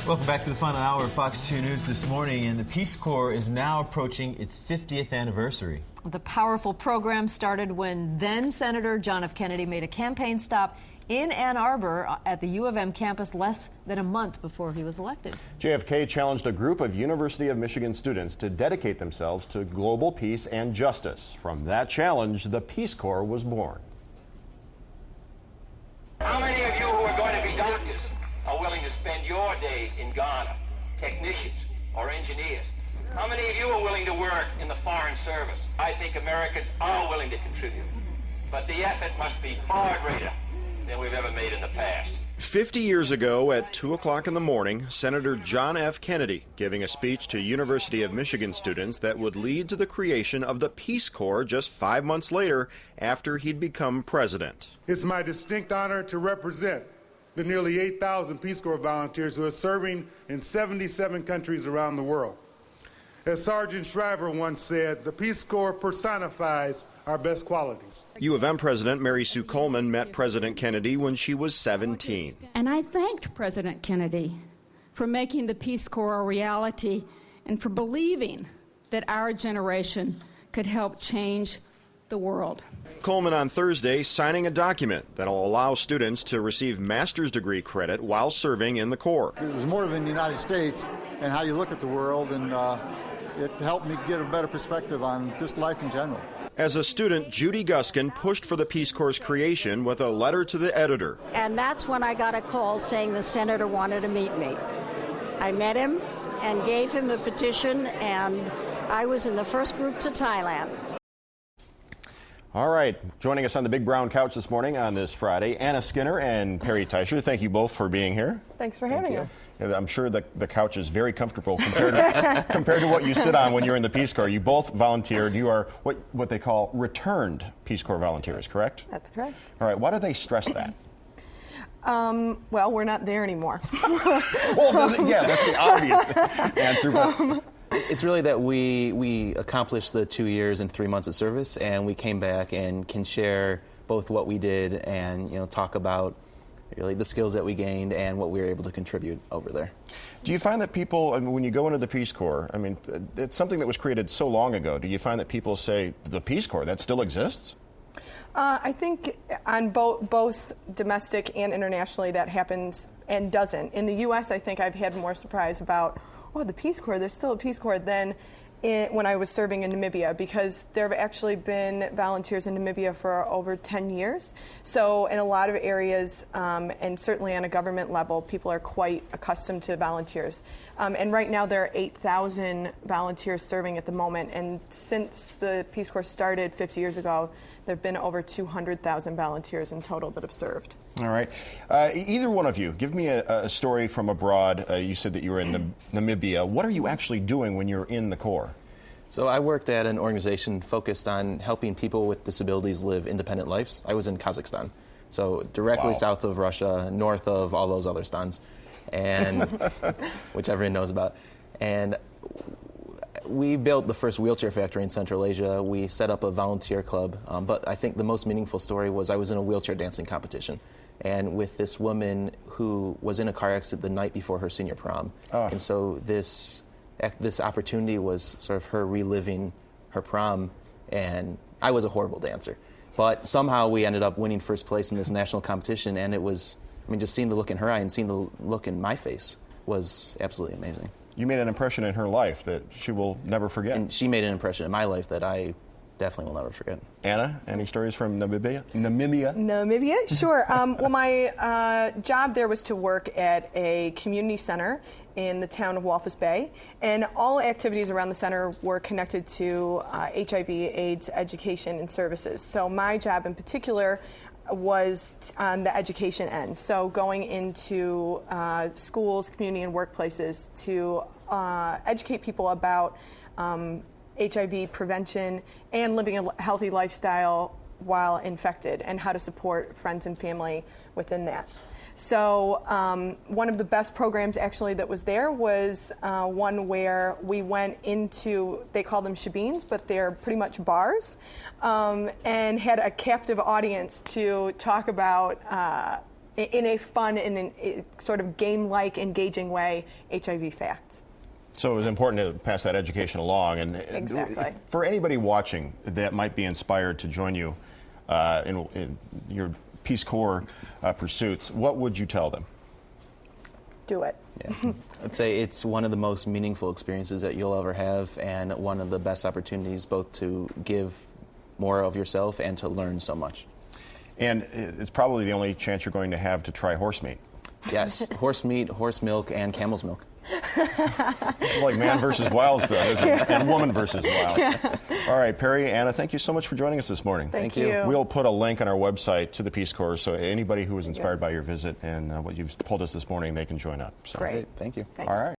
Welcome back to the final hour of Fox 2 News this morning, and the Peace Corps is now approaching its 50th anniversary. The powerful program started when then-Senator John F. Kennedy made a campaign stop in Ann Arbor at the U of M campus less than a month before he was elected. JFK challenged a group of University of Michigan students to dedicate themselves to global peace and justice. From that challenge, the Peace Corps was born. How many of you who are going to be doctors are willing to spend your days in Ghana, technicians or engineers? How many of you are willing to work in the foreign service? I think Americans are willing to contribute, but the effort must be far greater than we've ever made in the past. 50 years ago at 2 o'clock in the morning, Senator John F. Kennedy giving a speech to University of Michigan students that would lead to the creation of the Peace Corps just 5 months later after he'd become president. It's my distinct honor to represent the nearly 8,000 Peace Corps volunteers who are serving in 77 countries around the world. As Sergeant Shriver once said, the Peace Corps personifies our best qualities. U of M President Mary Sue Coleman met President Kennedy when she was 17. And I thanked President Kennedy for making the Peace Corps a reality and for believing that our generation could help change the world. Coleman on Thursday signing a document that'll allow students to receive master's degree credit while serving in the Corps. There's more than the United States and how you look at the world, and it helped me get a better perspective on just life in general. As a student, Judy Guskin pushed for the Peace Corps' creation with a letter to the editor. And that's when I got a call saying the senator wanted to meet me. I met him and gave him the petition, and I was in the first group to Thailand. All right, joining us on the Big Brown Couch this morning on this Friday, Anna Skinner and Perry Teicher. Thank you both for being here. Thanks for having us. I'm sure the couch is very comfortable compared to what you sit on when you're in the Peace Corps. You both volunteered. You are what they call returned Peace Corps volunteers, correct? That's correct. All right, why do they stress that? Well, we're not there anymore. Well, yeah, that's the obvious answer. But it's really that we accomplished the 2 years and 3 months of service, and we came back and can share both what we did and talk about really the skills that we gained and what we were able to contribute over there. Do you find that people, when you go into the Peace Corps, it's something that was created so long ago, do you find that people say, the Peace Corps, that still exists? I think on both domestic and internationally that happens and doesn't. In the U.S., I think I've had more surprise about, oh, the Peace Corps, there's still a Peace Corps than when I was serving in Namibia, because there have actually been volunteers in Namibia for over 10 years. So in a lot of areas, and certainly on a government level, people are quite accustomed to volunteers. And right now there are 8,000 volunteers serving at the moment. And since the Peace Corps started 50 years ago, there have been over 200,000 volunteers in total that have served. All right. Either one of you, give me a story from abroad. You said that you were in Namibia. What are you actually doing when you're in the Corps? So I worked at an organization focused on helping people with disabilities live independent lives. I was in Kazakhstan, so directly south of Russia, north of all those other stans, and which everyone knows about. And we built the first wheelchair factory in Central Asia. We set up a volunteer club, but I think the most meaningful story was I was in a wheelchair dancing competition, and with this woman who was in a car accident the night before her senior prom. And so this opportunity was sort of her reliving her prom, and I was a horrible dancer. But somehow we ended up winning first place in this national competition, and it was, just seeing the look in her eye and seeing the look in my face was absolutely amazing. You made an impression in her life that she will never forget. And she made an impression in my life that I definitely will never forget. Anna, any stories from Namibia? Namibia, sure. Well, my job there was to work at a community center in the town of Walvis Bay, and all activities around the center were connected to HIV/AIDS education and services. So my job in particular was on the education end, so going into schools, community, and workplaces to educate people about HIV prevention and living a healthy lifestyle while infected, and how to support friends and family within that. So one of the best programs actually that was there was one where we went into, they call them shebeens, but they're pretty much bars, and had a captive audience to talk about in a fun and in a sort of game-like, engaging way, HIV facts. So it was important to pass that education along. And exactly. For anybody watching that might be inspired to join you in your Peace Corps pursuits, what would you tell them? Do it. Yeah. I'd say it's one of the most meaningful experiences that you'll ever have, and one of the best opportunities both to give more of yourself and to learn so much. And it's probably the only chance you're going to have to try horse meat. Yes, horse meat, horse milk, and camel's milk. It's like man versus wild stuff, isn't it? And woman versus wild. All right, Perry, Anna, thank you so much for joining us this morning. Thank you. We'll put a link on our website to the Peace Corps, so anybody who was inspired by your visit and what you've told us this morning, they can join up. So. Great. Thank you. Thanks. All right.